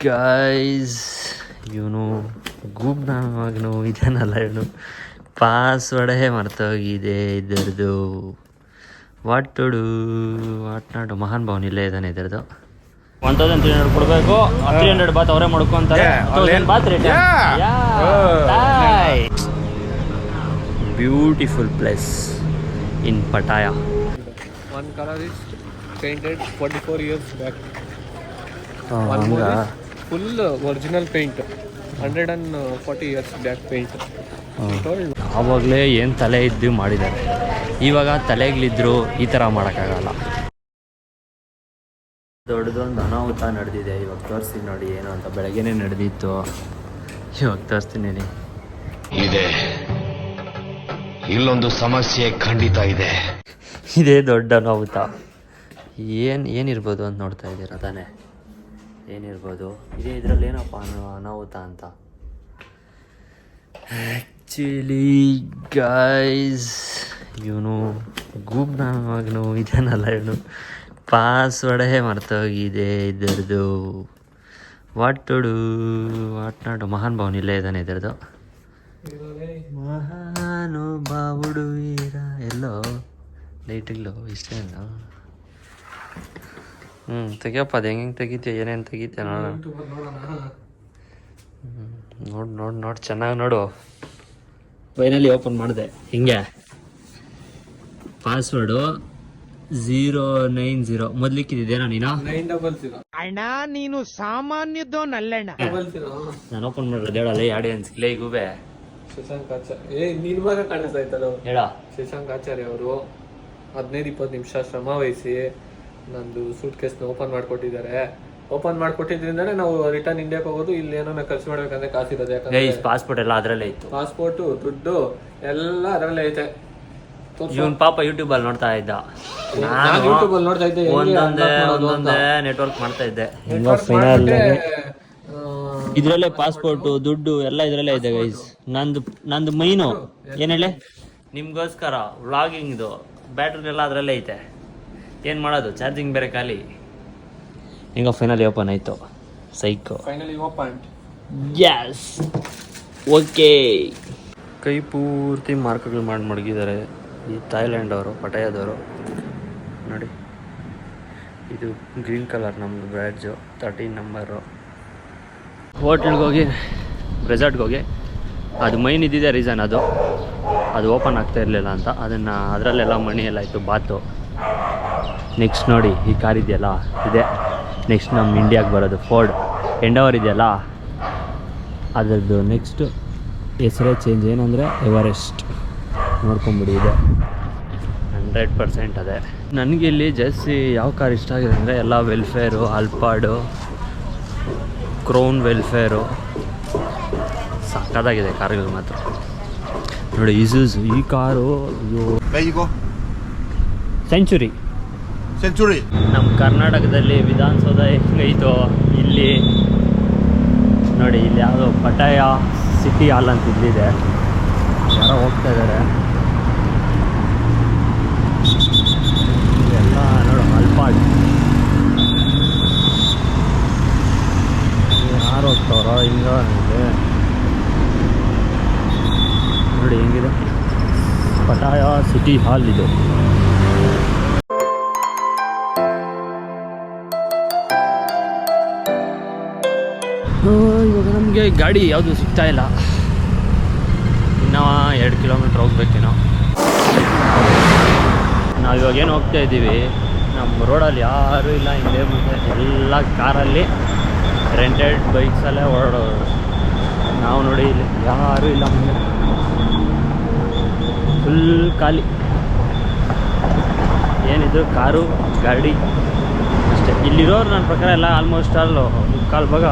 Guys ಇವನು ಗೂಬ್ ಮಗನು ಇದೇನಲ್ಲ ಇವನು ಪಾಸ್ವರ್ಡೇ ಮರ್ತೋಗಿದೆ ಇದರದು. ವಾಟ್ ನಾಡು ಮಹಾನ್ ಭವನ್ ಇಲ್ಲೇ ಇದ್ದಾನೆ ಇದರದು. 1300 ಕೊಡಬೇಕು. 300 ಬಾತ್ ಅವರೇ ಮಾಡ್ಕೊಂತಾರೆ. Baht rate beautiful place in Pattaya. One color is painted 44 years back. One more is full original paint. 140 years back paint. ಆವಾಗಲೇ ಏನು ತಲೆ ಇದ್ದು ಮಾಡಿದ್ದಾರೆ. ಇವಾಗ ತಲೆಗಳಿದ್ರು ಈ ಥರ ಮಾಡೋಕ್ಕಾಗಲ್ಲ. ದೊಡ್ಡದೊಂದು ಅನಾಹುತ ನಡೆದಿದೆ. ಇವಾಗ ತೋರಿಸ್ತೀನಿ ನೋಡಿ ಏನು ಅಂತ. ಬೆಳಗ್ಗೆನೇ ನಡೆದಿತ್ತು, ಇವಾಗ ತೋರಿಸ್ತೀನಿ. ಇದೆ ಇಲ್ಲೊಂದು ಸಮಸ್ಯೆ ಖಂಡಿತ ಇದೆ. ಇದೇ ದೊಡ್ಡ ಅನಾಹುತ. ಏನಿರ್ಬೋದು ಅಂತ ನೋಡ್ತಾ ಇದ್ದೀರ ತಾನೇ? ಏನಿರ್ಬೋದು ಇದೇ ಇದರಲ್ಲಿ ಏನಪ್ಪ ಅನಾಹುತ ಅಂತ. ಆ್ಯಕ್ಚುಲಿ ಗೈಸ್ ಇವನು ಗೂಬ್ ಮಗನು ಇದೇನಲ್ಲ ಇವನು ಪಾಸ್ವರ್ಡೇ ಮರ್ತೋಗಿದೆ ಇದರದು. ವಾಟ್ ನಾಡು ಮಹಾನ್ ಭವನ್ ಇಲ್ಲೇ ಇದ್ದಾನೆ ಇದರದು. ಮಹಾನುಭಾವುಡು ವೀರ ಎಲ್ಲೋ ಲೈಟ್ಗಳು ಇಷ್ಟೇ ಅಲ್ಲ. ತೆಗಿಯಪ್ಪ ಅದು ಹೆಂಗೆ ತೆಗಿತೀಯ, ಏನೇನು ತೆಗಿತೀಯ ನೋಡೋಣ. ನೋಡು ಚೆನ್ನಾಗಿ ನೋಡು. ಫೈನಲಿ ಓಪನ್ ಮಾಡಿದೆ. ಹಿಂಗೆ ಪಾಸ್ವರ್ಡು 090 ಮೊದ್ಲಿಕ್ಕಿದ್ದೇನಾ ನೀನು? 900 ಅಣ್ಣ ನೀನು ಸಾಮಾನ್ಯದೋನಲ್ಲಣ್ಣ. ನಾನು ಓಪನ್ ಮಾಡಿರೋದು ಹೇಳಲ್ಲ ಆಡಿಯನ್ಸ್ ಕ್ಲೇ ಗೂಬೆ. ಶಶಾಂಕ್ ಆಚಾರ್ಯ ನಿನ್ ಭಾಗ ಕಾಣಿಸ್ತಾ ಇತ್ತಲ್ಲ ಹೇಳ. ಶಶಾಂಕ್ ಆಚಾರ್ಯ ಅವರು 15-20 ನಿಮಿಷ ಶ್ರಮ ವಹಿಸಿ ನಂದು ಸೂಟ್ ಕೇಸ್ನ ಓಪನ್ ಮಾಡಿಕೊಟ್ಟಿದ್ದಾರೆ. ಓಪನ್ ಮಾಡಿಕೊಟ್ಟಿದ್ರಿಂದಾನೆ ನಾವು ರಿಟರ್ನ್ ಇಂಡಿಯಾಕ್ಕೆ ಹೋಗೋದು. ಇಲ್ಲಿ ಏನೋ ಖರ್ಚು ಮಾಡ್ಬೇಕಂದ್ರೆ ಕಾಸಿರೋದು. ಯಾಕಂದ್ರೆ ಪಾಸ್ಪೋರ್ಟ್ ಎಲ್ಲ ಅದರಲ್ಲೇ ಇತ್ತು. ಪಾಸ್ಪೋರ್ಟ್ ದುಡ್ಡು ಎಲ್ಲ ಅದರಲ್ಲೇ ಐತೆ. ಇವನ್ ಪಾಪ ಯೂಟ್ಯೂಬ್ ಅಲ್ಲಿ ನೋಡ್ತಾ ಇದ್ದ. ನಾನು ಯೂಟ್ಯೂಬ್ ಅಲ್ಲಿ ನೋಡ್ತಾ ಇದ್ದೆ, ಒಂದೊಂದೇ ನೆಟ್ವರ್ಕ್ ಮಾಡ್ತಾ ಇದ್ದೆ. ಇದ್ರಲ್ಲೇ ಪಾಸ್ಪೋರ್ಟ್ ದುಡ್ಡು ಎಲ್ಲ ಇದ್ರಲ್ಲೇ ಇದೆ ಗೈಸ್. ನಂದು ಮೈನು ಏನ್ ಹೇಳಿ ನಿಮ್ಗೋಸ್ಕರ ವ್ಲಾಗಿಂಗ್ದು ಬ್ಯಾಟ್ರಿ ಎಲ್ಲ ಅದರಲ್ಲೇ ಐತೆ. ಏನು ಮಾಡೋದು, ಚಾರ್ಜಿಂಗ್ ಬೇರೆ ಖಾಲಿ. ಹಿಂಗ ಫೈನಲಿ ಓಪನ್ ಆಯ್ತು. Psycho finally open. Yes okay. ಕೈ ಪೂರ್ತಿ ಮಾರ್ಕ್ಗಳು ಮಾಡಿ ಮಡಗಿದ್ದಾರೆ ಈ ಥಾಯ್ಲ್ಯಾಂಡ್ ಅವರು, ಪಟಾಯದವರು ನೋಡಿ. ಇದು ಗ್ರೀನ್ ಕಲರ್ ನಮ್ಮದು ಬ್ಯಾಡ್ಜು 13 ನಂಬರು. ಹೋಟೆಲ್ಗೆ ಹೋಗಿ ರೆಸಾರ್ಟ್ಗೆ ಹೋಗಿ ಅದು ಮೈನ್ ಇದ್ದಿದೆ ರೀಸನ್ ಅದು ಓಪನ್ ಆಗ್ತಾ ಇರಲಿಲ್ಲ ಅಂತ. ಅದನ್ನು ಅದರಲ್ಲೆಲ್ಲ ಮಣಿ ಎಲ್ಲ ಇತ್ತು ಬಾತು. ನೆಕ್ಸ್ಟ್ ನೋಡಿ ಈ ಕಾರ್ ಇದೆಯಲ್ಲ ಇದೆ ನೆಕ್ಸ್ಟ್ ನಮ್ಮ ಇಂಡಿಯಾಗೆ ಬರೋದು ಫೋರ್ಡ್ ಎಂಡವರ್ ಇದೆಯಲ್ಲ ಅದರದ್ದು ನೆಕ್ಸ್ಟ್ ಹೆಸರೇ ಚೇಂಜ್. ಏನಂದರೆ ಎವರೆಸ್ಟ್ ನೋಡ್ಕೊಂಬಿಡಿ. ಇದೆ 100% ಅದೇ. ನನಗೆ ಇಲ್ಲಿ ಜಾಸ್ತಿ ಯಾವ ಕಾರ್ ಇಷ್ಟ ಆಗಿದೆ ಅಂದರೆ ಎಲ್ಲ ವೆಲ್ಫೇರು, ಅಲ್ಪಾಡು, ಕ್ರೌನ್ ವೆಲ್ಫೇರು ಸಕ್ಕತ್ತಾಗಿದೆ ಕಾರುಗಳು ಮಾತ್ರ. ನೋಡಿ ಇಸೂಜು ಈ ಕಾರು ಸೆಂಚುರಿ. ನಮ್ಮ ಕರ್ನಾಟಕದಲ್ಲಿ ವಿಧಾನಸೌಧ ಹೆಂಗೈತೋ ಇಲ್ಲಿ ನೋಡಿ. ಇಲ್ಲಿ ಯಾವುದೋ ಪಟಾಯ ಸಿಟಿ ಹಾಲ್ ಅಂತ ಇಲ್ಲಿದೆ. ಯಾರೋ ಹೋಗ್ತಾ ಇದ್ದಾರೆ. ಎಲ್ಲ ನೋಡು ಅಲ್ಪಾಡ್ ಯಾರು ಹೋಗ್ತಾವ್ರೋ ಹಿಂಗ ನೋಡಿ ಹೆಂಗಿದೆ ಪಟಾಯ ಸಿಟಿ ಹಾಲ್ ಇದು. ಇವಾಗ ನಮಗೆ ಗಾಡಿ ಯಾವುದು ಸಿಗ್ತಾ ಇಲ್ಲ. ಇನ್ನೂ 2 ಕಿಲೋಮೀಟ್ರ್ ಹೋಗ್ಬೇಕೇನೋ. ನಾವು ಇವಾಗ ಏನು ಹೋಗ್ತಾ ಇದ್ದೀವಿ, ನಮ್ಮ ರೋಡಲ್ಲಿ ಯಾರೂ ಇಲ್ಲ. ಹಿಂದೆ ಮುಂದೆ ಎಲ್ಲ ಕಾರಲ್ಲಿ ರೆಂಟೆಡ್ ಬೈಕ್ಸಲ್ಲೇ ಓಡಾಡೋದು. ನಾವು ನೋಡಿ ಇಲ್ಲಿ ಯಾರೂ ಇಲ್ಲ, ಮುಂದೆ ಫುಲ್ ಖಾಲಿ. ಏನಿದ್ರು ಕಾರು ಗಾಡಿ ಅಷ್ಟೇ. ಇಲ್ಲಿರೋರು ನನ್ನ ಪ್ರಕಾರ ಎಲ್ಲ ಆಲ್ಮೋಸ್ಟ್ ಅಲ್ಲೂ ಮುಕ್ಕಾಲು ಭಾಗ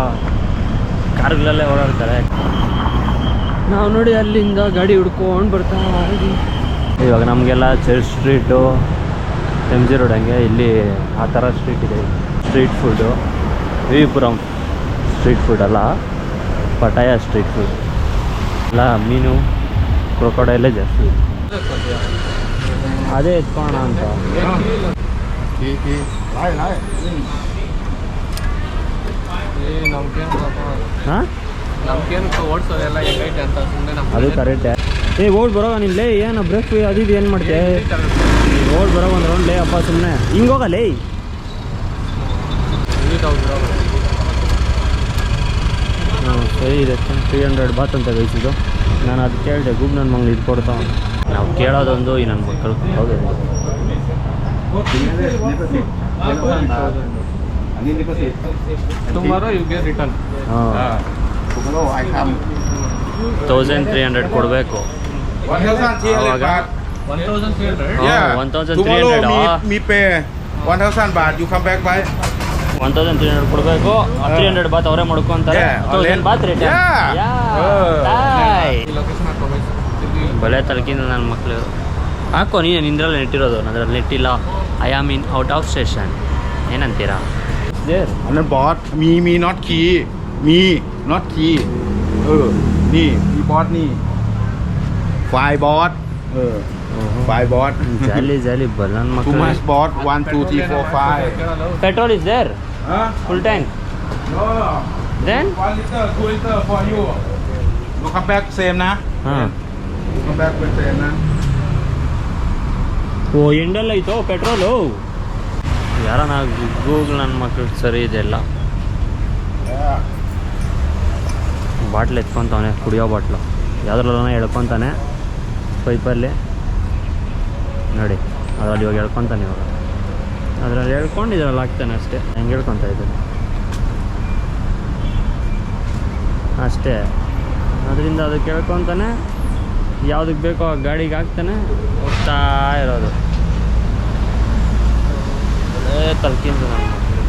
ಕಾರುಗಳಲ್ಲೇ ಓಡಾಡ್ತಾರೆ. ನಾವು ನೋಡಿ ಅಲ್ಲಿಂದ ಗಾಡಿ ಹುಡ್ಕೊಂಡು ಬರ್ತಾ ಇದ್ದೀವಿ. ಇವಾಗ ನಮಗೆಲ್ಲ ಚರ್ಚ್ ಸ್ಟ್ರೀಟು, MG ರೋಡ್ ಹಂಗೆ ಇಲ್ಲಿ ಆ ಥರ ಸ್ಟ್ರೀಟ್ ಇದೆ. Street food VV Puram street food ಅಲ್ಲ, ಪಟಾಯ ಸ್ಟ್ರೀಟ್ ಫುಡ್ ಎಲ್ಲ ಮೀನು ಕ್ರೊಕೊಡೈಲೇ ಜಾಸ್ತಿ. ಅದೇ ಎತ್ಕೋಣ ಅಂತ. ಹಾಂ ನಮ್ಗೇನು ಓಡಿಸೋದೆಲ್ಲ ಹೆಂಗೈತೆ ಅಂತ ಸುಮ್ಮನೆ ಅದು ಕರೆಕ್ಟೇ. ಓಡ್ ಬರೋ ನಿಲ್ಲೇ ಏನು ಬ್ರೇಕ್ ಅದು ಇದು ಏನು ಮಾಡ್ತೆ ಓಡ್ ಬರೋ ಒಂದು ರೌಂಡ್ ಲೇ ಅಪ್ಪ ಸುಮ್ಮನೆ ಹಿಂಗೆ ಹೋಗಲೇ. ಹಾಂ ಸರಿ ಇದೆ 300 ಬಾತ್ ಅಂತ ಬಯಸಿದ್ದು. ನಾನು ಅದು ಕೇಳಿದೆ ಗುಬ್ ನನ್ನ ಮಗಳು ಇಟ್ಕೊಡ್ತಾವ. ನಾವು ಕೇಳೋದೊಂದು ಈ ನನ್ನ ಮಕ್ಕಳು ಹೌದು. Tomorrow you get return. ಹಾಂ 1300 ಕೊಡಬೇಕು. 1300. 1300 me pay 1,000 baht. You come back by 1300 ಕೊಡಬೇಕು. 300 ಬಾತ್ ಅವರೇ ಮಾಡ್ಕೊಂತಾರೆ. 1000 ಬಾತ್ ರೇಟ್. ಲೊಕೇಶನ್ ಹಾಕೋಬೇಕು. ಬಲೆ ತಲಕಿಂದ ನನ್ನ ಮಕ್ಕಳು ಹಾಕೋ ನೀನು ನಿಂದ್ರಲ್ಲಿ ನೆಟ್ಟಿರೋದು. ನಂದ್ರಲ್ಲಿ ನೆಟ್ಟಿಲ್ಲ. I am in out of station. ಏನಂತೀರಾ? There and then bought me not key. Me not key. Ni we bought ni 5 bought. 5 bought. ಜಾಲಿ ಜಾಲಿ ಬಲ್ ನನ್ನ Too ಮಕ್ಕಳು. much bought 1 2 3 4 5. Petrol is there Huh? Full tank. No. Then 1 liter 2 liter for you. You come back same na. ಹಾಂ You come back with same na. ಓ ಎಂಡಲ್ಲ ಐತೋ petrol. ಯಾರ ನಾ Google ನನ್ನ ಮಕ್ಕಳು ಸರಿ ಇದೆಲ್ಲ. Yeah. ಬಾಟ್ಲ್ ಎತ್ಕೊತಾನೆ ಕುಡಿಯೋ ಬಾಟ್ಲು ಯಾವುದ್ರಲ್ಲ ಎಳ್ಕೊತಾನೆ ಪೈಪಲ್ಲಿ ನೋಡಿ. ಅದರಲ್ಲಿ ಇವಾಗ ಎಳ್ಕೊತಾನೆ. ಇವಾಗ ಅದರಲ್ಲಿ ಎಳ್ಕೊಂಡು ಇದರಲ್ಲಿ ಹಾಕ್ತಾನೆ ಅಷ್ಟೇ. ಹೆಂಗೆ ಹೇಳ್ಕೊತಾ ಇದ್ದಾನೆ ಅಷ್ಟೇ. ಅದರಿಂದ ಅದಕ್ಕೆ ಹೇಳ್ಕೊತಾನೆ. ಯಾವುದಕ್ಕೆ ಬೇಕೋ ಆ ಗಾಡಿಗೆ ಹಾಕ್ತಾನೆ. ಹೋಗ್ತಾ ಇರೋದು ಒಳ್ಳೆ ತಲ್ಕಿಂದು ನಮ್ಮ ಮಕ್ಕಳು.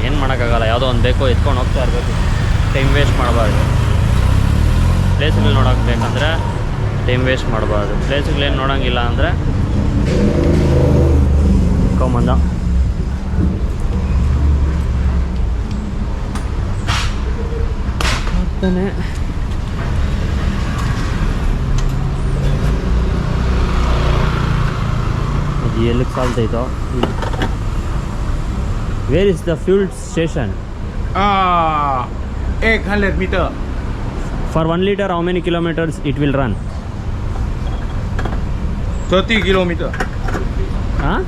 ಏನು ಮಾಡೋಕ್ಕಾಗಲ್ಲ. ಯಾವುದೋ ಒಂದು ಬೇಕೋ ಎತ್ಕೊಂಡು ಹೋಗ್ತಾ ಇರಬೇಕು. ಟೈಮ್ ವೇಸ್ಟ್ ಮಾಡಬಾರ್ದು. ಪ್ಲೇಸ್ಗಳು ನೋಡೋಕೆ ಬೇಕಂದರೆ ಟೈಮ್ ವೇಸ್ಟ್ ಮಾಡಬಾರ್ದು. ಪ್ಲೇಸ್ಗಳೇನು ನೋಡೋಂಗಿಲ್ಲ ಅಂದರೆ ಕೌಮಂದ ಹೋಗ್ತಾನೆ. ಅದು ಎಲ್ಲಿಗೆ ಸಾಲ್ತೈತೋ. Where is the fuel station? 800 meter. For 1 liter, how many kilometers it will run? 30 kilometer. Huh?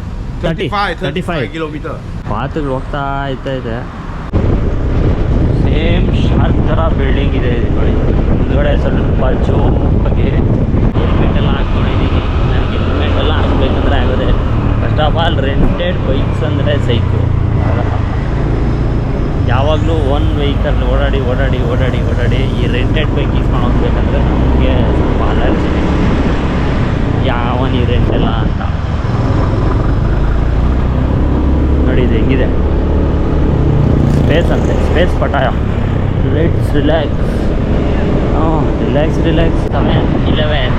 35 kilometer. ಪಾತ್ಗಳು ಹೋಗ್ತಾ ಇದೆ. ಸೇಮ್ ಶಾರ್ಕ್ ಥರ ಬಿಲ್ಡಿಂಗ್ ಇದೆ ಇದು ನೋಡಿ. ಮುಂದ್ಗಡೆ ಸ್ವಲ್ಪ ಜೋಪಾಗಿ ಹೆಲ್ಮೆಟ್ ಎಲ್ಲ ಹಾಕ್ಕೊಂಡಿದ್ದೀನಿ. ನನಗೆ ಹೆಲ್ಮೆಟ್ ಎಲ್ಲ ಹಾಕ್ಬೇಕಂದ್ರೆ ಆಗೋದೆ. First of all rented bikes ಅಂದರೆ ಸೈಕು. ಯಾವಾಗಲೂ ಒನ್ ವೆಹಿಕಲ್ ಓಡಾಡಿ ಈ ರೆಂಟೆಡ್ ಬೈಕ್ ಇಸ್ಕೊಂಡು ಹೋಗ್ಬೇಕಂದ್ರೆ ನಮಗೆ ಸ್ವಲ್ಪ ಅಲರ್ಜಿ. ಯಾವನು ಈ ರೆಂಟೆಲ್ಲ ಅಂತ ನೋಡಿ. ಇದು ಹೆಂಗಿದೆ ಸ್ಪೇಸ್ ಅಂತೆ. ಸ್ಪೇಸ್ ಪಟಾಯ. Let's relax. ರಿಲ್ಯಾಕ್ಸ್ 7-11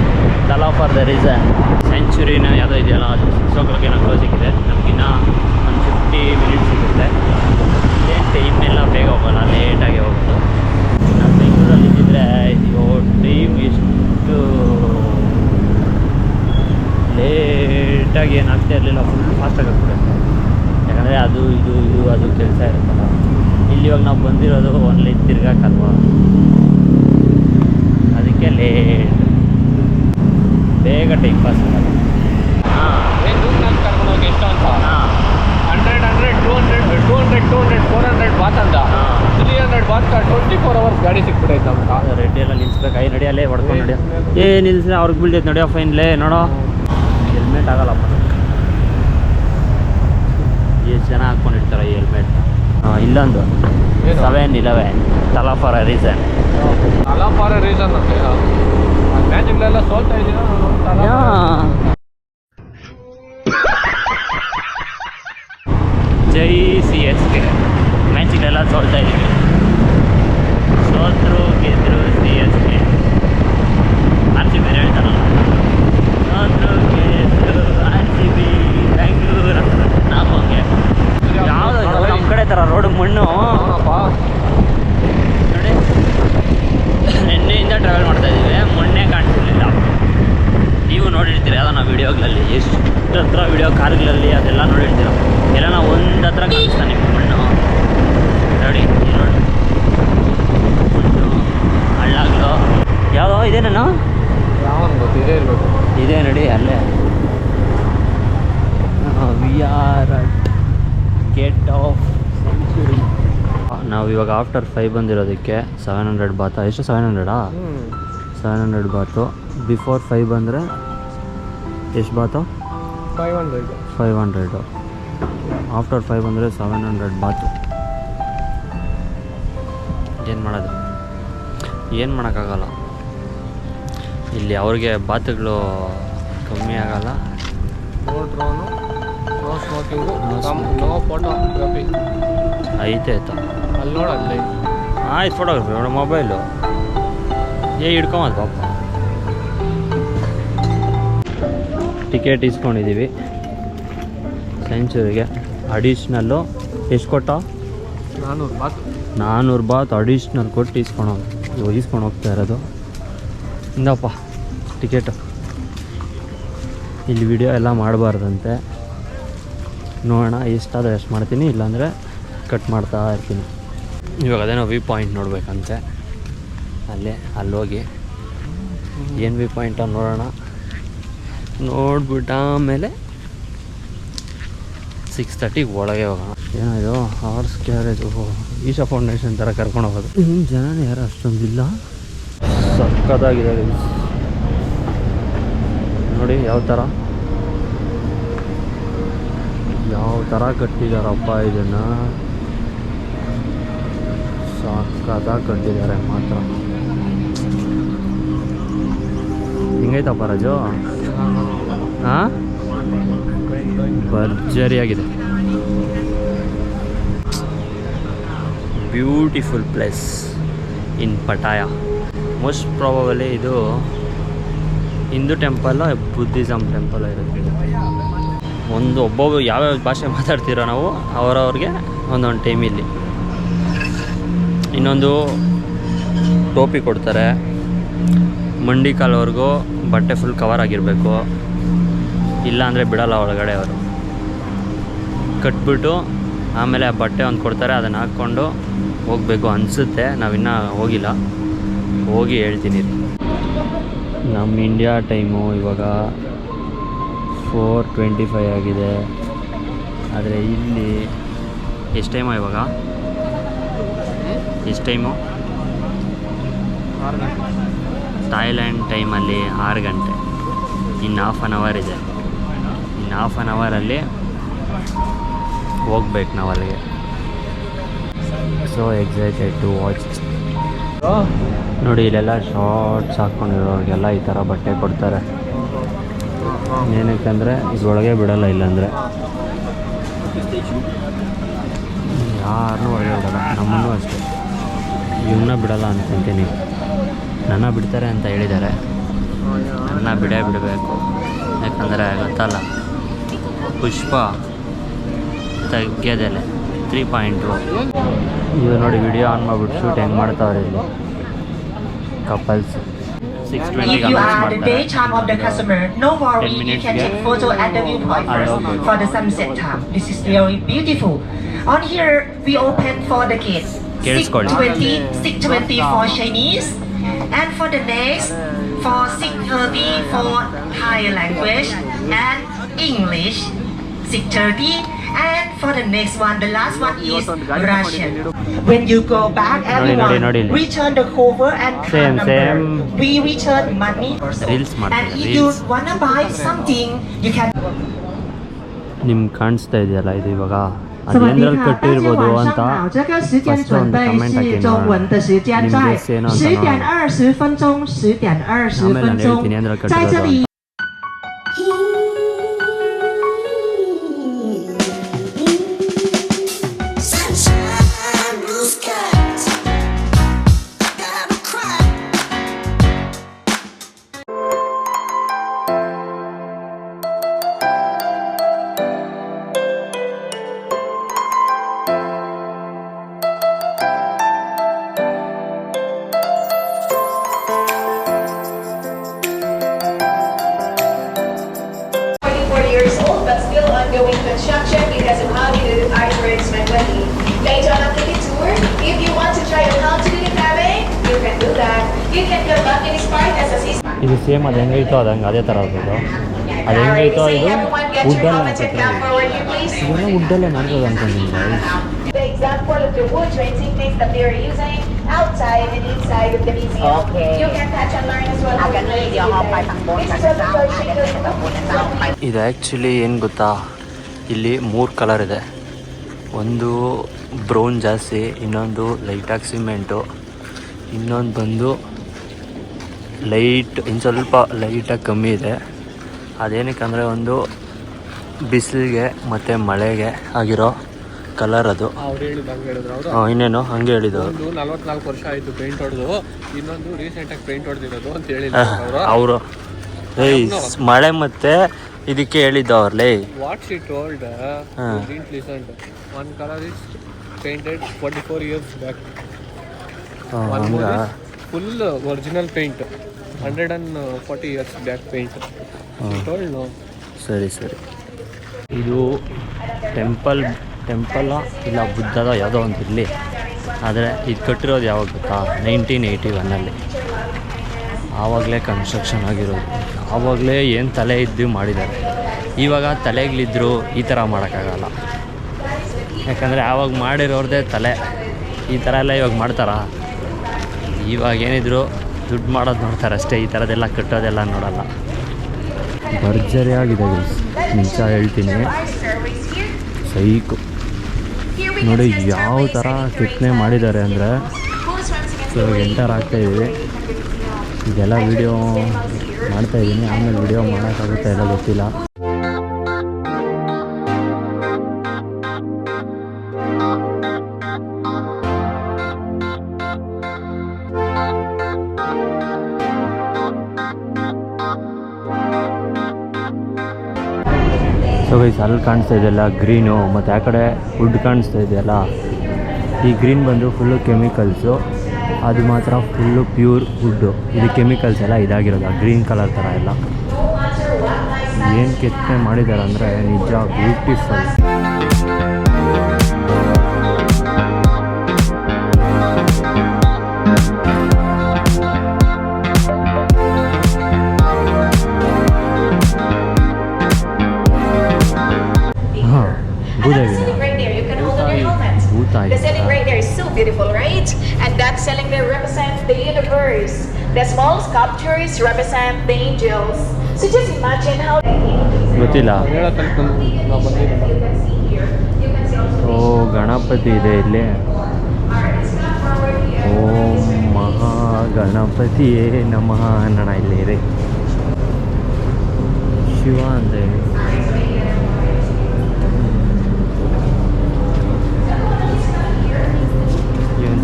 ತಲಾ ಫಾರ್ ದ ರೀಸನ್. ಸೆಂಚುರಿನ ಯಾವುದೋ ಇದೆಯಲ್ಲ ಅದು 6 o'clock ಏನೋ ಕ್ಲೋಸಿಂಗ್ ಇದೆ. ನಮಗಿನ್ನ ಒಂದು 50 minutes ಸಿಗುತ್ತೆ. ಟೈಮೆಲ್ಲ ಬೇಗ ಹೋಗೋಲ್ಲ, ಲೇಟಾಗಿ ಹೋಗೋದು. ನಾನು ಬೆಂಗಳೂರಲ್ಲಿ ಇದ್ದಿದ್ರೆ ಅಯ್ಯೋ ಟೈಮ್ ಎಷ್ಟು ಲೇಟಾಗಿ ಏನಾಗ್ತಾ ಇರಲಿಲ್ಲ. ಫುಲ್ ಫಾಸ್ಟಾಗಿ ಆಗ್ಬಿಡುತ್ತೆ. ಯಾಕಂದರೆ ಅದು ಅದು ಕೆಲಸ ಇರುತ್ತಲ್ಲ. ಇಲ್ಲಿ ಇವಾಗ ನಾವು ಬಂದಿರೋದು ಒಂದು ಲೈನ್ ತಿರ್ಗಾಕಲ್ವ, ಅದಕ್ಕೆ ಲೇಟ್. ಬೇಗ ಟೈಮ್ ಪಾಸ್ ಆಗಲ್ಲ. ಹಾಂ ಕರ್ಕೊಂಡು ಹೋಗಿ ಎಷ್ಟು ಅಂತ? ಹಾಂ 100 200 400 ಬಾತ್ ಅಂತ. 300 ಬಾತ್ 24 hours ಗಾಡಿ ಸಿಕ್ಬಿಟ್ಟೈತೆ ನಮ್ಗೆ. ರೆಡ್ಡಿ ಎಲ್ಲ ನಿಲ್ಸ್ಬೇಕು. ಐ ನಡಿಯಲ್ಲೇ ಹೊಡ್ಕೊಂಡು ನಡಿಯೋ. ನಿಲ್ಸಿ ಅವ್ರಿಗೆ ಬೀಳ್ತೈತೆ ನಡಿಯೋ ಫೈನ್ಲೇ. ನೋಡೋ ಹೆಲ್ಮೆಟ್ ಆಗಲ್ಲಪ್ಪ. ಎಷ್ಟು ಜನ ಹಾಕ್ಕೊಂಡಿರ್ತಾರೆ ಈ ಹೆಲ್ಮೆಟ್. ಇಲ್ಲೊಂದು 7-11 ತಲಾ ಫಾರ್ ಅ ರೀಸನ್. ತಲಾ ಫಾರ್ ಅ ರೀಸನ್ ಅಂತ ಮ್ಯಾಚ್ಗಳೆಲ್ಲ ಸೋಲ್ತಾ ಇದೀನಿ. ಜೈ CSK. ಮ್ಯಾಚ್ಗಳೆಲ್ಲ ಸೋಲ್ತಾ ಇದ್ದೀವಿ. ಸೋತ್ರು ಗೆದ್ರು CSK. RCB ಹೇಳ್ತಾರಲ್ಲ, ಸೋತ್ರು ಗೆದ್ರು RCB ಬೆಂಗಳೂರು. ನಾವು ಹಂಗೆ ಯಾವುದು ನಮ್ಮ ಕಡೆ ಥರ ರೋಡ್ ಮಣ್ಣು ನೋಡಿ. ನಿನ್ನೆಯಿಂದ ಟ್ರಾವೆಲ್ ಮಾಡ್ತಾಯಿದ್ದೀವಿ. ಮೊನ್ನೆ ಕಾಣಿಸ್ತಿರ್ಲಿಲ್ಲ. ನೀವು ನೋಡಿರ್ತೀರಿ ಅದನ್ನ ವೀಡಿಯೋಗಳಲ್ಲಿ. ಎಷ್ಟು ಹತ್ರ ವೀಡಿಯೋ ಕಾರ್ಗಳಲ್ಲಿ ಅದೆಲ್ಲ ನೋಡಿರ್ತೀರ. ಎಲ್ಲ ನಾವು ಒಂದು ಹತ್ರ ಕಾಣಿಸ್ತಾನೆ ನಿಮ್ಮ ಮಣ್ಣು ನೋಡಿ. ಇದೇನೇನು ಯಾವನ್ ಗೊತ್ತಿದೆ ಇರ್ಬೇಕು. ಇದೇ ನೋಡಿ ಅಲ್ಲೇ we are gate of century. ನಾವು ಇವಾಗ ಆಫ್ಟರ್ 5 ಬಂದಿರೋದಕ್ಕೆ 700 ಬಾತ. ಎಷ್ಟು 700 700 ಬಾತು. ಬಿಫೋರ್ 5 ಬಂದರೆ ಎಷ್ಟು ಬಾತು? 500. ಆಫ್ಟರ್ 5 ಬಂದರೆ 700 ಬಾತು. ಏನು ಮಾಡೋದು, ಏನು ಮಾಡೋಕ್ಕಾಗಲ್ಲ. ಇಲ್ಲಿ ಅವ್ರಿಗೆ ಬಾತುಗಳು ಕಮ್ಮಿ ಆಗಲ್ಲ. No drone, no smoking, no photography. ಐತೆ ಆಯ್ತಾ ಅಲ್ಲಿ ನೋಡಲ್ಲಿ ಆಯ್ತು ಫೋಟೋಗ್ರಫಿ ನೋಡು ಮೊಬೈಲು ಹಿಡ್ಕೊಂಬದು ಪಾಪ. ಟಿಕೆಟ್ ಇಸ್ಕೊಂಡಿದ್ದೀವಿ ಸೆಂಚುರಿಗೆ. ಅಡಿಷ್ನಲ್ಲು ಎಷ್ಟು ಕೊಟ್ಟ? 400 ಬಾತ್. 400 ಬಾತ್ ಅಡಿಷ್ನಲ್ ಕೊಟ್ಟು ಇಸ್ಕೊಂಡು ಹೋಗ್ತಾ ಇರೋದು. ಇಂದಪ್ಪ ಟಿಕೆಟು. ಇಲ್ಲಿ ವಿಡಿಯೋ ಎಲ್ಲ ಮಾಡಬಾರ್ದಂತೆ. ನೋಡೋಣ, ಎಷ್ಟಾದರೆ ಎಷ್ಟು ಮಾಡ್ತೀನಿ, ಇಲ್ಲಾಂದರೆ ಕಟ್ ಮಾಡ್ತಾ ಇರ್ತೀನಿ. ಇವಾಗ ಅದೇನೋ ವ್ಯೂ ಪಾಯಿಂಟ್ ನೋಡಬೇಕಂತೆ. ಅಲ್ಲೋಗಿ ಏನು ವ್ಯೂ ಪಾಯಿಂಟ್ ನೋಡೋಣ. ನೋಡ್ಬಿಟ್ಟು ಆಮೇಲೆ 6:30 ಒಳಗೆ ಹೋಗೋಣ. ಏನಾಯಿತು ಹಾರ್ಸ್ ಕ್ಯಾರೇಜ್ ಈಶಾ ಫೌಂಡೇಶನ್ ಥರ ಕರ್ಕೊಂಡು ಹೋಗೋದು. ಜನನೇ ಯಾರು ಅಷ್ಟೊಂದಿಲ್ಲ. ಸಕ್ಕತ್ತಾಗಿದೆ ನೋಡಿ ಯಾವ ಥರ ಕಟ್ಟಿದಾರಪ್ಪ ಇದನ್ನು. ಸಕ್ಕತ್ತಾಗಿ ಕಟ್ಟಿದ್ದಾರೆ ಮಾತ್ರ. ಹಿಂಗೈತಪ್ಪ ರಾಜು? ಹಾಂ, ಭರ್ಜರಿಯಾಗಿದೆ. Beautiful place in Pattaya. Most probably ಇದು ಹಿಂದೂ ಟೆಂಪಲ್, ಬುದ್ಧಿಸಮ್ ಟೆಂಪಲ್ ಇರೋದು. ಒಬ್ಬೊಬ್ಬರು ಯಾವ್ಯಾವ ಭಾಷೆ ಮಾತಾಡ್ತಿರೋ ನಾವು ಅವ್ರವ್ರಿಗೆ ಒಂದೊಂದು ಟೈಮಿಲ್ಲಿ. ಇನ್ನೊಂದು ಟೋಪಿ ಕೊಡ್ತಾರೆ. ಮಂಡಿ ಕಾಲವರೆಗೂ ಬಟ್ಟೆ ಫುಲ್ ಕವರ್ ಆಗಿರಬೇಕು, ಇಲ್ಲಾಂದರೆ ಬಿಡಲ್ಲ ಒಳಗಡೆ ಅವರು. ಕಟ್ಬಿಟ್ಟು ಆಮೇಲೆ ಆ ಬಟ್ಟೆ ಒಂದು ಕೊಡ್ತಾರೆ, ಅದನ್ನು ಹಾಕ್ಕೊಂಡು ಹೋಗಬೇಕು ಅನಿಸುತ್ತೆ. ನಾವಿನ್ನೂ ಹೋಗಿಲ್ಲ, ಹೋಗಿ ಹೇಳ್ತೀನಿ. ನಮ್ಮ ಇಂಡಿಯಾ ಟೈಮು ಇವಾಗ 4:25 ಆಗಿದೆ. ಆದರೆ ಇಲ್ಲಿ ಎಷ್ಟು ಟೈಮು ಇವಾಗ? ಎಷ್ಟು ಟೈಮು? 6 ಗಂಟೆ. ಥಾಯ್ಲ್ಯಾಂಡ್ ಟೈಮಲ್ಲಿ 6 ಗಂಟೆ. ಇನ್ನು ಹಾಫ್ ಆನ್ ಅವರ್ ಇದೆ. ಇನ್ನು ಹಾಫ್ ಆನ್ ಅವರಲ್ಲಿ ಹೋಗ್ಬೇಕು ನಾವು ಅಲ್ಲಿಗೆ. So excited to watch. ನೋಡಿ ಇಲ್ಲೆಲ್ಲ ಶಾರ್ಟ್ಸ್ ಹಾಕ್ಕೊಂಡಿರೋರಿಗೆಲ್ಲ ಈ ಥರ ಬಟ್ಟೆ ಕೊಡ್ತಾರೆ. ಏನಕ್ಕಂದರೆ ಇದ್ರೊಳಗೆ ಬಿಡಲ್ಲ, ಇಲ್ಲಾಂದರೆ ಯಾರನ್ನೂ ಒಳಗೆ ಬಿಡಲ್ಲ. ನಮ್ಮನ್ನೂ ಅಷ್ಟೇ, ಇವನ್ನ ಬಿಡಲ್ಲ ಅನ್ಕೊಂತೀನಿ. ನನ್ನ ಬಿಡ್ತಾರೆ ಅಂತ ಹೇಳಿದ್ದಾರೆ. ನನ್ನ ಬಿಡಬೇಕು, ಯಾಕಂದರೆ ಗೊತ್ತಲ್ಲ, ಪುಷ್ಪ ತೆಗ್ಯದೆಲೆ 3.2. ಇದು ನೋಡಿ ವಿಡಿಯೋ ಆನ್ ಮಾಡಿಬಿಟ್ಟು ಶೂಟ್ ಹೆಂಗೆ ಮಾಡ್ತಾವ್ರೆ ಇಲ್ಲಿ couples. 6:20 If you are the daytime of the customer, no worry, you can take photo at the viewpoint first for the sunset time. This is very beautiful. On here, we open for the kids. 6:20 for Chinese, and for the next, for 6:30 for Thai language and English. 6:30, and for the next one, the last one is Russian. When you go back, everyone return the cover and card number. We return money. And if you wanna buy something, you can. ನಿಮ್ಗೆ ಕಾಣಿಸ್ತಾ ಇದೆಯಲ್ಲ ಇದು ಇವಾಗ ಅದೇಂದ್ರಲ್ಲಿ ಕಟ್ಟಿರ್ಬೋದು ಅಂತ first ಒಂದು comment ಹಾಕಿ ನಿಮ್ಗೆ ಏನೋ ಅಂತ ಆಮೇಲೆ ನಾನು ಹೇಳ್ತೀನಿ ಅಂದ್ರಲ್ಲಿ ಕಟ್ಟಿರೋದು ಅಂತ. ಇದು ಸೇಮ್ ಅದು ಹೆಂಗೈತೋ ಅದು ಹಂಗೆ ಅದೇ ಥರ ಅದು ಅದು ಹೆಂಗೈತೋ ಇದು ವುಡ್ಡಲ್ಲ ಅನ್ಸುತ್ತೆ ಇದೆಲ್ಲ ವುಡ್ಡಲ್ಲೇ ಮಾಡ್ಬೋದು ಅನ್ಕೊಂಡಿದ್ದೀನಿ. The example of the wood fencing things that they are using outside and inside of the museum. Okay. You can touch and learn as well. Ganun hindi ako patangkol sa kasama. ಇದು actually ಏನು ಗೊತ್ತಾ, ಇಲ್ಲಿ 3 colour ಇದೆ. ಒಂದು brown ಜಾಸ್ತಿ, ಇನ್ನೊಂದು ಲೈಟಾಗಿ cement, ಇನ್ನೊಂದು ಬಂದು ಲೈಟ್ ಇನ್ನು ಸ್ವಲ್ಪ ಲೈಟಾಗಿ ಕಮ್ಮಿ ಇದೆ. ಅದೇನಕ್ಕೆ ಅಂದರೆ ಒಂದು ಬಿಸಿಲಿಗೆ ಮತ್ತು ಮಳೆಗೆ ಆಗಿರೋ ಕಲರ್ ಅದು. ಅವ್ರು ಹೇಳಿದ್ದು ಹಂಗೆ ಹೇಳಿದ್ರು ಅವರು. ಇನ್ನೇನು ಹಂಗೆ ಹೇಳಿದ್ದು. ಒಂದು 44 ವರ್ಷ ಆಯಿತು ಪೇಂಟ್ ಹೊಡೆದು, ಇನ್ನೊಂದು ರೀಸೆಂಟಾಗಿ ಪೇಂಟ್ ಹೊಡೆದಿರೋದು ಅಂತ ಹೇಳಿದ್ರು ಅವರು. ಮಳೆ ಮತ್ತೆ ಇದಕ್ಕೆ ಹೇಳಿದ್ದು ಅವ್ರಲ್ಲೇ. What she told didn't listen. One colour is painted 44 years back. One more full original paint 140 years back paint. Told no. ಸರಿ ಸರಿ. ಇದು ಟೆಂಪಲ್ಲ ಇಲ್ಲ ಬುದ್ಧದ ಯಾವುದೋ ಒಂದು ಇರಲಿ, ಆದರೆ ಇದು ಕಟ್ಟಿರೋದು ಯಾವಾಗ ಗೊತ್ತಾ, 1981 ಆವಾಗಲೇ ಕನ್ಸ್ಟ್ರಕ್ಷನ್ ಆಗಿರೋದು. ಆವಾಗಲೇ ಏನು ತಲೆ ಇದ್ದು ಮಾಡಿದ್ದಾರೆ. ಇವಾಗ ತಲೆಗಳಿದ್ದರೂ ಈ ಥರ ಮಾಡೋಕ್ಕಾಗಲ್ಲ, ಯಾಕಂದರೆ ಆವಾಗ ಮಾಡಿರೋರದೇ ತಲೆ. ಈ ಥರ ಎಲ್ಲ ಇವಾಗ ಮಾಡ್ತಾರಾ? ಇವಾಗ ಏನಿದ್ರು ದುಡ್ಡು ಮಾಡೋದು ನೋಡ್ತಾರೆ ಅಷ್ಟೇ, ಈ ಥರದ್ದೆಲ್ಲ ಕಟ್ಟೋದೆಲ್ಲ ನೋಡಲ್ಲ. ಭರ್ಜರಿಯಾಗಿದೆ ನಿಜ ಹೇಳ್ತೀನಿ, ಸೈಕು. ನೋಡಿ ಯಾವ ಥರ ಕೆತ್ತನೆ ಮಾಡಿದ್ದಾರೆ ಅಂದರೆ, ಇವಾಗ ಎಂಟರ್ ಆಗ್ತಾಯಿದ್ದೀವಿ. ಇದೆಲ್ಲ ವೀಡಿಯೋ ಮಾಡ್ತಾಯಿದ್ದೀನಿ, ಆಮೇಲೆ ವೀಡಿಯೋ ಮಾಡೋಕ್ಕಾಗುತ್ತೆ ಎಲ್ಲ ಗೊತ್ತಿಲ್ಲ. ಸೊ ಗೈಸ್, ಅಲ್ಲಿ ಕಾಣಿಸ್ತಾ ಇದೆಯಲ್ಲ ಗ್ರೀನು, ಮತ್ತು ಆ ಕಡೆ ವುಡ್ ಕಾಣಿಸ್ತಾ ಇದೆಯಲ್ಲ, ಈ ಗ್ರೀನ್ ಬಂದು ಫುಲ್ಲು ಕೆಮಿಕಲ್ಸು, ಅದು ಮಾತ್ರ ಫುಲ್ಲು ಪ್ಯೂರ್ ವುಡ್ಡು. ಇದು ಕೆಮಿಕಲ್ಸ್ ಎಲ್ಲ ಇದಾಗಿರೋದು, ಗ್ರೀನ್ ಕಲರ್ ಥರ ಎಲ್ಲ. ಏನು ಕೆತ್ತನೆ ಮಾಡಿದ್ದಾರೆ ಅಂದರೆ ನಿಜ beautiful. The ceiling right there is so beautiful, right? And that ceiling there represents the universe. The small sculptures represent the angels. So just imagine how ಗೊತ್ತಿಲ್ಲ. ನಾವು ಬಂದಿದ್ದೀವಿ. ಓ ಗಣಪತಿ ಇದೆ ಇಲ್ಲಿ. ಓಂ ಮಹಾ ಗಣಪತಿಯೇ ನಮಃ ಅನ್ನೋಣ ಇಲ್ಲಿ ಇದೆ. ಶಿವ ಅಂತ ಹೇಳಿ.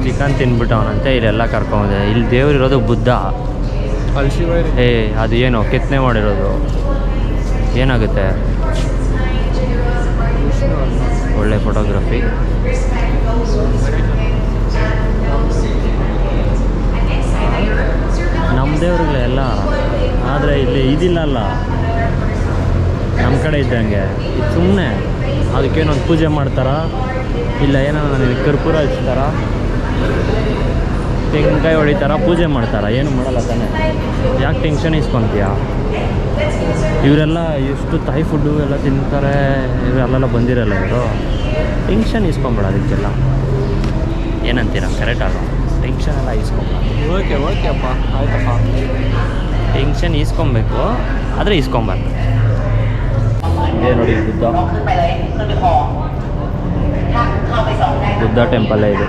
ಚಿಕನ್ ತಿನ್ಬಿಟ್ಟವನಂತೆ, ಇಲ್ಲೆಲ್ಲ ಕರ್ಕೊಂಡೆ. ಇಲ್ಲಿ ದೇವ್ರಿರೋದು ಬುದ್ಧ. ಅಲ್ಲಿ ಶಿವ ಅದು ಏನು ಕೆತ್ತನೆ ಮಾಡಿರೋದು ಏನಾಗುತ್ತೆ? ಒಳ್ಳೆ ಫೋಟೋಗ್ರಫಿ. ನಮ್ಮ ದೇವ್ರುಗಳೆಲ್ಲ, ಆದರೆ ಇಲ್ಲಿ ಇದಿಲ್ಲಲ್ಲ ನಮ್ಮ ಕಡೆ ಇದ್ದಂಗೆ. ಇದು ಸುಮ್ಮನೆ ಅದಕ್ಕೇನೊಂದು ಪೂಜೆ ಮಾಡ್ತಾರ, ಇಲ್ಲ ಏನೋ ನನಗೆ ಕರ್ಪೂರ ಹಚ್ತಾರ, ತೆಂಗಿನಕಾಯಿ ಹೊಡಿತಾರ, ಪೂಜೆ ಮಾಡ್ತಾರ. ಏನು ಮಾಡಲ್ಲ ತಾನೆ, ಯಾಕೆ ಟೆನ್ಷನ್ ಇಸ್ಕೊತೀಯ? ಇವರೆಲ್ಲ ಎಷ್ಟು ತಾಯಿ ಫುಡ್ಡು ಎಲ್ಲ ತಿಂತಾರೆ, ಇವರೆಲ್ಲ ಬಂದಿರಲ್ಲ ಇವರು. ಟೆನ್ಷನ್ ಇಸ್ಕೊಂಬೇಡ ಅದಕ್ಕೆಲ್ಲ. ಏನಂತೀರ? ಕರೆಕ್ಟ್ ಆಗ ಟೆನ್ಷನ್ ಎಲ್ಲ ಇಸ್ಕೊಂಬೇಡ. ಓಕೆ ಅಪ್ಪ, ಆಯ್ತಪ್ಪ. ಟೆನ್ಷನ್ ಇಸ್ಕೊಬೇಕು, ಆದರೆ ಇಸ್ಕೊಂಬಾರ್ದು. ಇದೇ ನೋಡಿ ಬುದ್ಧ ಟೆಂಪಲ್ಲೇ ಇದೆ.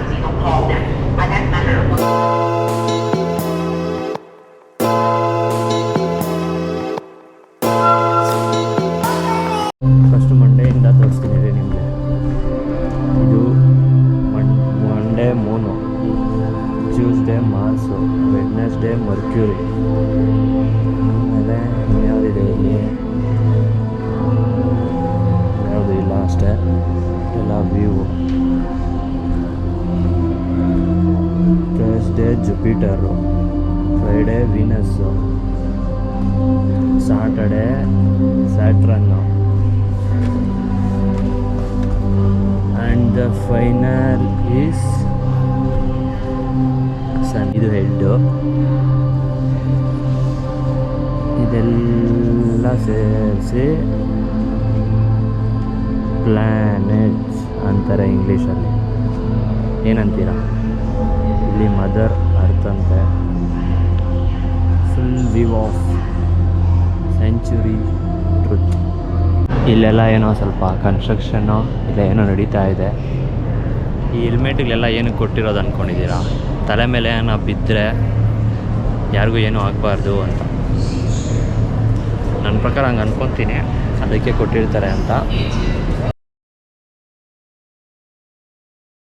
ಫಸ್ಟ್ ಮಂಡೆಯಿಂದ ತೋರಿಸ್ತೀನಿ ನಿಮಗೆ. ಇದು Monday moon, Tuesday Mars, Wednesday Mercury. ಆಮೇಲೆ ಇನ್ಯಾವುದಿದೆ ಇಲ್ಲಿ? ಯಾವುದು ಇಲ್ಲ ಅಷ್ಟೇ, ಎಲ್ಲ view. Thursday Jupiter, Friday Venus, Saturday Saturn, and the final is sun. ಇದು ಹೆಡ್ಡು. ಇದೆಲ್ಲ ಸೇರಿಸಿ ಪ್ಲ್ಯಾನೆಟ್ಸ್ ಅಂತಾರೆ ಇಂಗ್ಲೀಷಲ್ಲಿ. ಏನಂತೀರಾ? ಇಲ್ಲಿ ಮದರ್ ಅರ್ತ್ ಅಂತೆ. Full view of century truth. ಇಲ್ಲೆಲ್ಲ ಏನೋ ಸ್ವಲ್ಪ ಕನ್ಸ್ಟ್ರಕ್ಷನ್ನು ಇಲ್ಲ ಏನೋ ನಡೀತಾ ಇದೆ. ಈ ಹೆಲ್ಮೆಟ್ಗಳೆಲ್ಲ ಏನಕ್ಕೆ ಕೊಟ್ಟಿರೋದು ಅಂದ್ಕೊಂಡಿದ್ದೀರಾ? ತಲೆ ಮೇಲೆ ಏನೋ ಬಿದ್ದರೆ ಯಾರಿಗೂ ಏನೂ ಆಗಬಾರ್ದು ಅಂತ. ನನ್ನ ಪ್ರಕಾರ ಹಂಗೆ ಅಂದ್ಕೊತೀನಿ, ಅದಕ್ಕೆ ಕೊಟ್ಟಿರ್ತಾರೆ ಅಂತ.